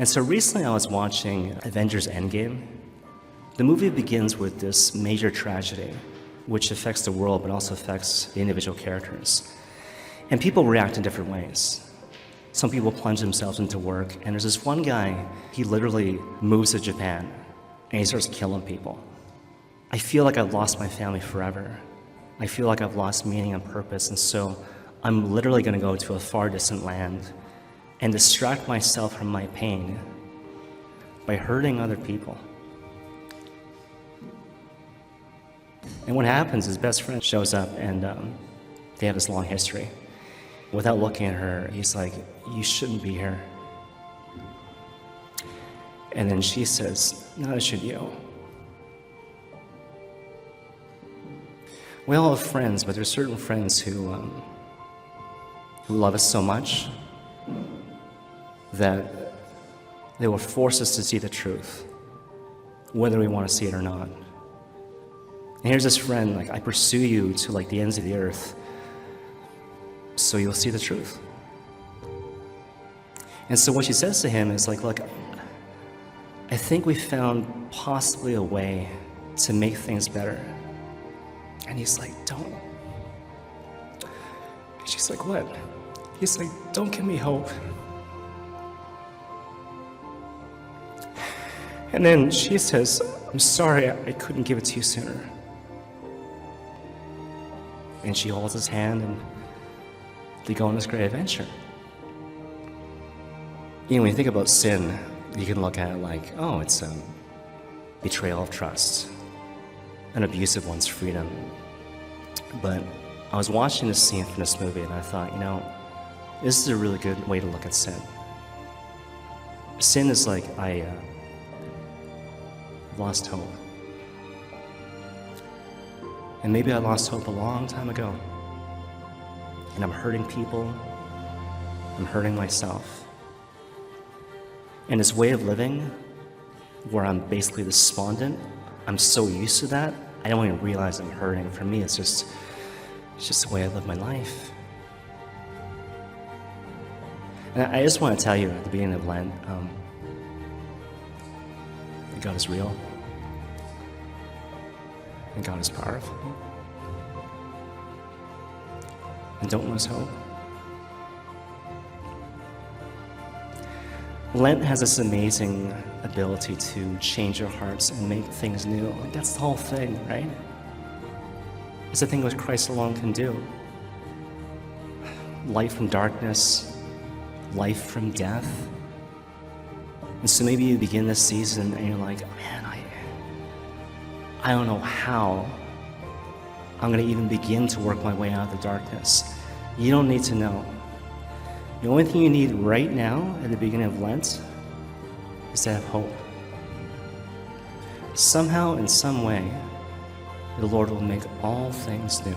And so recently I was watching Avengers Endgame. The movie begins with this major tragedy, which affects the world but also affects the individual characters. And people react in different ways. Some people plunge themselves into work, and there's this one guy, he literally moves to Japan, and he starts killing people. I feel like I've lost my family forever. I feel like I've lost meaning and purpose, and so I'm literally going to go to a far distant land and distract myself from my pain by hurting other people. And what happens is best friend shows up, and they have this long history. Without looking at her, he's like, "You shouldn't be here." And then she says, "Neither should you." We all have friends, but there's certain friends who love us so much that they will force us to see the truth, whether we want to see it or not. And here's this friend, like, I pursue you to like the ends of the earth, so you'll see the truth. And so what she says to him is like, "Look, I think we found possibly a way to make things better." And he's like, "Don't." And she's like, "What?" He's like, "Don't give me hope." And then she says, "I'm sorry, I couldn't give it to you sooner." And she holds his hand, and they go on this great adventure. You know, when you think about sin, you can look at it like, oh, it's a betrayal of trust, an abuse of one's freedom. But I was watching this scene from this movie, and I thought, you know, this is a really good way to look at sin. Sin is like, I lost hope. And maybe I lost hope a long time ago. And I'm hurting people. I'm hurting myself. And this way of living, where I'm basically despondent, I'm so used to that, I don't even realize I'm hurting. For me, it's just the way I live my life. And I just want to tell you at the beginning of Lent, that God is real. And God is powerful. And don't lose hope. Lent has this amazing ability to change our hearts and make things new. Like, that's the whole thing, right? It's the thing which Christ alone can do. Light from darkness, life from death. And so maybe you begin this season and you're like, man, I don't know how I'm going to even begin to work my way out of the darkness. You don't need to know. The only thing you need right now at the beginning of Lent is to have hope. Somehow, in some way, the Lord will make all things new.